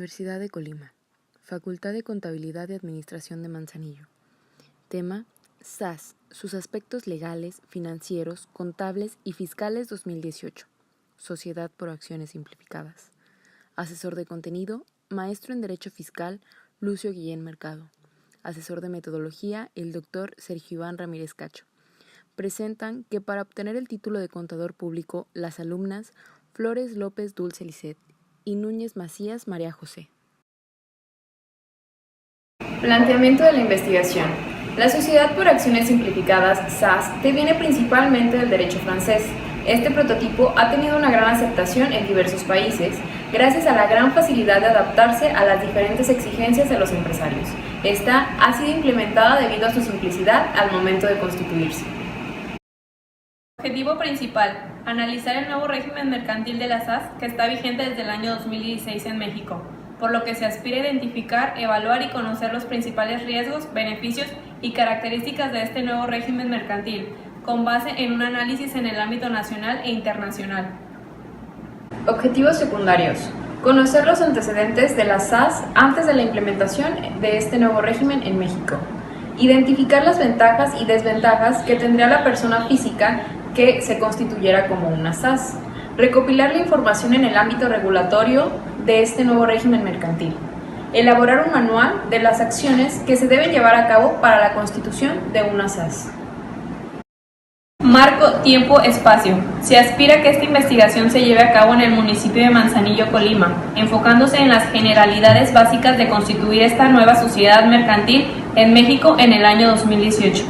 Universidad de Colima, Facultad de Contabilidad y Administración de Manzanillo. Tema: SAS, sus aspectos legales, financieros, contables y fiscales 2018. Sociedad por acciones simplificadas. Asesor de contenido, maestro en Derecho Fiscal, Lucio Guillén Mercado. Asesor de metodología, el Dr. Sergio Iván Ramírez Cacho. Presentan que para obtener el título de contador público, las alumnas Flores López Dulce Lisset y Núñez Macías María José. Planteamiento de la investigación. La Sociedad por Acciones Simplificadas, SAS, deviene principalmente del derecho francés. Este prototipo ha tenido una gran aceptación en diversos países, gracias a la gran facilidad de adaptarse a las diferentes exigencias de los empresarios. Esta ha sido implementada debido a su simplicidad al momento de constituirse. Objetivo principal: analizar el nuevo régimen mercantil de la SAS que está vigente desde el año 2016 en México, por lo que se aspira a identificar, evaluar y conocer los principales riesgos, beneficios y características de este nuevo régimen mercantil, con base en un análisis en el ámbito nacional e internacional. Objetivos secundarios: conocer los antecedentes de la SAS antes de la implementación de este nuevo régimen en México. Identificar las ventajas y desventajas que tendría la persona física que se constituyera como una SAS. Recopilar la información en el ámbito regulatorio de este nuevo régimen mercantil. Elaborar un manual de las acciones que se deben llevar a cabo para la constitución de una SAS. Marco, tiempo, espacio. Se aspira a que esta investigación se lleve a cabo en el municipio de Manzanillo, Colima, enfocándose en las generalidades básicas de constituir esta nueva sociedad mercantil en México en el año 2018.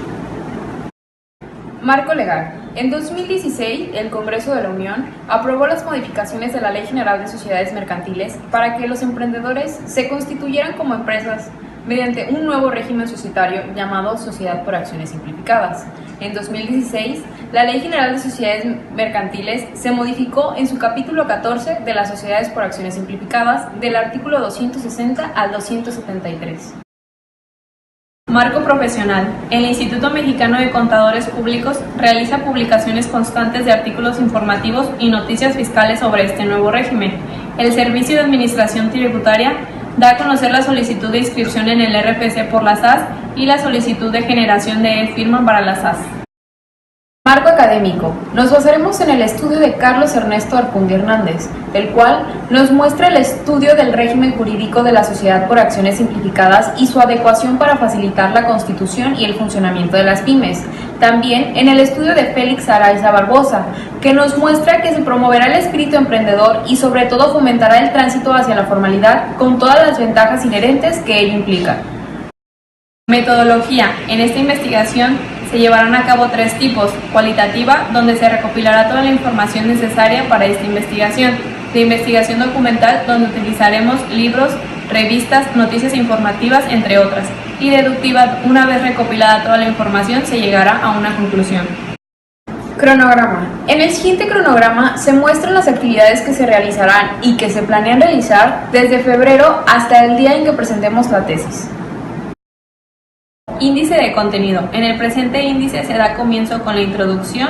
Marco legal. En 2016, el Congreso de la Unión aprobó las modificaciones de la Ley General de Sociedades Mercantiles para que los emprendedores se constituyeran como empresas mediante un nuevo régimen societario llamado Sociedad por Acciones Simplificadas. En 2016, la Ley General de Sociedades Mercantiles se modificó en su capítulo 14 de las Sociedades por Acciones Simplificadas del artículo 260 al 273. Marco profesional. El Instituto Mexicano de Contadores Públicos realiza publicaciones constantes de artículos informativos y noticias fiscales sobre este nuevo régimen. El Servicio de Administración Tributaria da a conocer la solicitud de inscripción en el RFC por la SAS y la solicitud de generación de e-firma para la SAS. Marco académico. Nos basaremos en el estudio de Carlos Ernesto Arcundi Hernández, el cual nos muestra el estudio del régimen jurídico de la Sociedad por Acciones Simplificadas y su adecuación para facilitar la constitución y el funcionamiento de las pymes. También en el estudio de Félix Araiza Barbosa, que nos muestra que se promoverá el espíritu emprendedor y sobre todo fomentará el tránsito hacia la formalidad con todas las ventajas inherentes que ello implica. Metodología. En esta investigación se llevarán a cabo 3 tipos: cualitativa, donde se recopilará toda la información necesaria para esta investigación; de investigación documental, donde utilizaremos libros, revistas, noticias informativas, entre otras; y deductiva, una vez recopilada toda la información, se llegará a una conclusión. Cronograma. En el siguiente cronograma se muestran las actividades que se realizarán y que se planean realizar desde febrero hasta el día en que presentemos la tesis. Índice de contenido. En el presente índice se da comienzo con la introducción,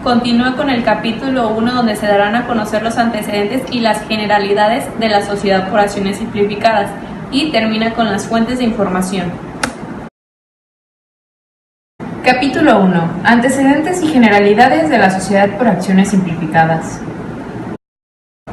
continúa con el capítulo 1 donde se darán a conocer los antecedentes y las generalidades de la Sociedad por Acciones Simplificadas y termina con las fuentes de información. Capítulo 1. Antecedentes y generalidades de la Sociedad por Acciones Simplificadas.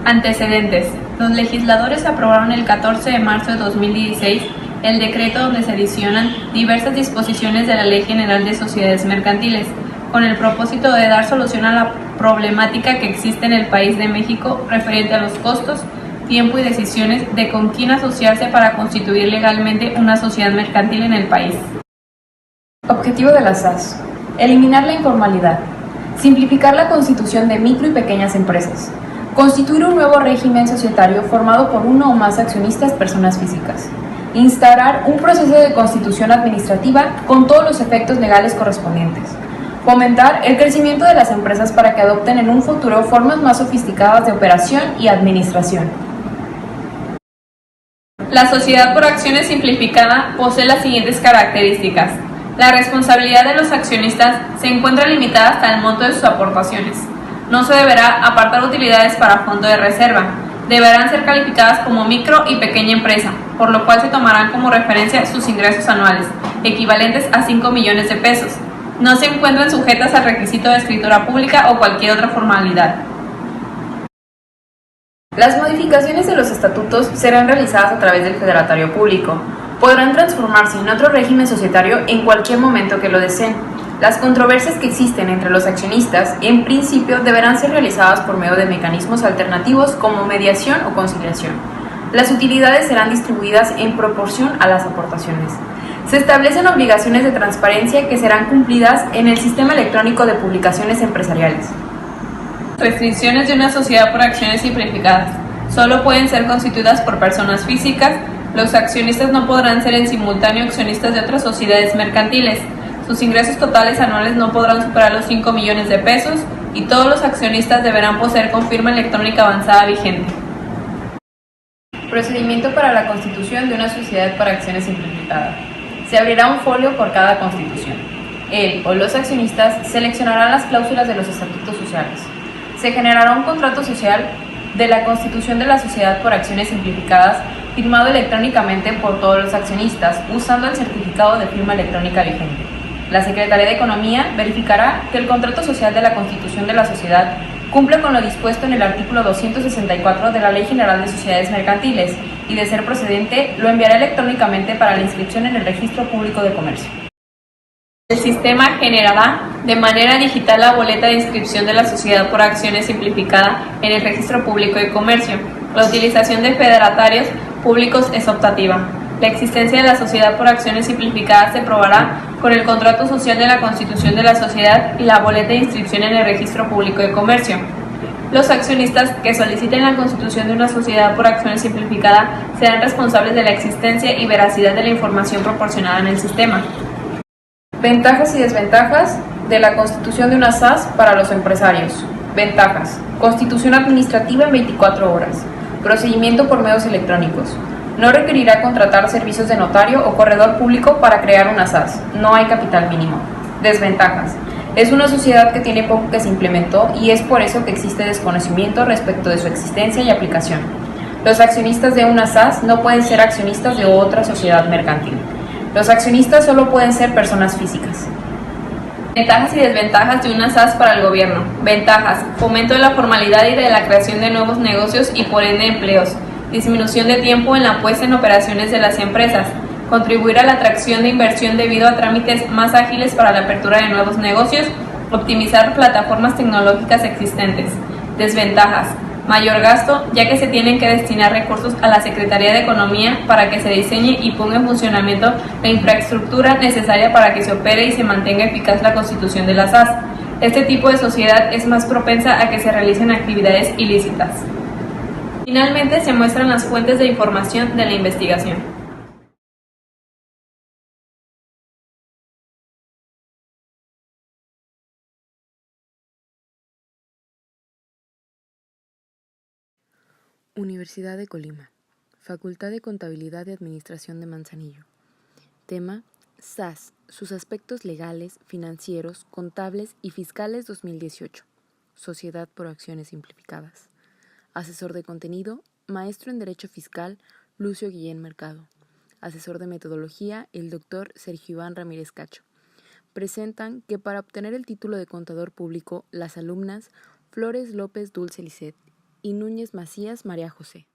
Antecedentes. Los legisladores aprobaron el 14 de marzo de 2016 el decreto donde se adicionan diversas disposiciones de la Ley General de Sociedades Mercantiles, con el propósito de dar solución a la problemática que existe en el país de México referente a los costos, tiempo y decisiones de con quién asociarse para constituir legalmente una sociedad mercantil en el país. Objetivo de la SAS: eliminar la informalidad, simplificar la constitución de micro y pequeñas empresas, constituir un nuevo régimen societario formado por uno o más accionistas personas físicas, instaurar un proceso de constitución administrativa con todos los efectos legales correspondientes, fomentar el crecimiento de las empresas para que adopten en un futuro formas más sofisticadas de operación y administración. La Sociedad por Acciones Simplificada posee las siguientes características. La responsabilidad de los accionistas se encuentra limitada hasta el monto de sus aportaciones. No se deberá apartar utilidades para fondo de reserva. Deberán ser calificadas como micro y pequeña empresa, por lo cual se tomarán como referencia sus ingresos anuales, equivalentes a 5 millones de pesos. No se encuentran sujetas al requisito de escritura pública o cualquier otra formalidad. Las modificaciones de los estatutos serán realizadas a través del Federatario Público. Podrán transformarse en otro régimen societario en cualquier momento que lo deseen. Las controversias que existen entre los accionistas, en principio, deberán ser realizadas por medio de mecanismos alternativos como mediación o conciliación. Las utilidades serán distribuidas en proporción a las aportaciones. Se establecen obligaciones de transparencia que serán cumplidas en el Sistema Electrónico de Publicaciones Empresariales. Restricciones de una sociedad por acciones simplificadas. Solo pueden ser constituidas por personas físicas. Los accionistas no podrán ser en simultáneo accionistas de otras sociedades mercantiles. Sus ingresos totales anuales no podrán superar los 5 millones de pesos y todos los accionistas deberán poseer con firma electrónica avanzada vigente. Procedimiento para la constitución de una sociedad por acciones simplificada. Se abrirá un folio por cada constitución. Él o los accionistas seleccionarán las cláusulas de los estatutos sociales. Se generará un contrato social de la constitución de la sociedad por acciones simplificadas firmado electrónicamente por todos los accionistas usando el certificado de firma electrónica vigente. La Secretaría de Economía verificará que el contrato social de la constitución de la sociedad cumple con lo dispuesto en el artículo 264 de la Ley General de Sociedades Mercantiles y, de ser procedente, lo enviará electrónicamente para la inscripción en el Registro Público de Comercio. El sistema generará de manera digital la boleta de inscripción de la sociedad por acciones simplificada en el Registro Público de Comercio. La utilización de federatarios públicos es optativa. La existencia de la sociedad por acciones simplificadas se probará con el contrato social de la constitución de la sociedad y la boleta de inscripción en el Registro Público de Comercio. Los accionistas que soliciten la constitución de una sociedad por acciones simplificada serán responsables de la existencia y veracidad de la información proporcionada en el sistema. Ventajas y desventajas de la constitución de una SAS para los empresarios. Ventajas: constitución administrativa en 24 horas. Procedimiento por medios electrónicos. No requerirá contratar servicios de notario o corredor público para crear una SAS. No hay capital mínimo. Desventajas: es una sociedad que tiene poco que se implementó y es por eso que existe desconocimiento respecto de su existencia y aplicación. Los accionistas de una SAS no pueden ser accionistas de otra sociedad mercantil. Los accionistas solo pueden ser personas físicas. Ventajas y desventajas de una SAS para el gobierno. Ventajas: fomento de la formalidad y de la creación de nuevos negocios y por ende empleos. Disminución de tiempo en la puesta en operaciones de las empresas. Contribuir a la atracción de inversión debido a trámites más ágiles para la apertura de nuevos negocios. Optimizar plataformas tecnológicas existentes. Desventajas: mayor gasto, ya que se tienen que destinar recursos a la Secretaría de Economía para que se diseñe y ponga en funcionamiento la infraestructura necesaria para que se opere y se mantenga eficaz la constitución de la SAS. Este tipo de sociedad es más propensa a que se realicen actividades ilícitas. Finalmente, se muestran las fuentes de información de la investigación. Universidad de Colima. Facultad de Contabilidad y Administración de Manzanillo. Tema: SAS, sus aspectos legales, financieros, contables y fiscales 2018. Sociedad por acciones simplificadas. Asesor de contenido: maestro en Derecho Fiscal, Lucio Guillén Mercado. Asesor de metodología: el Dr. Sergio Iván Ramírez Cacho. Presentan que para obtener el título de contador público, las alumnas Flores López Dulce Lisset y Núñez Macías María José.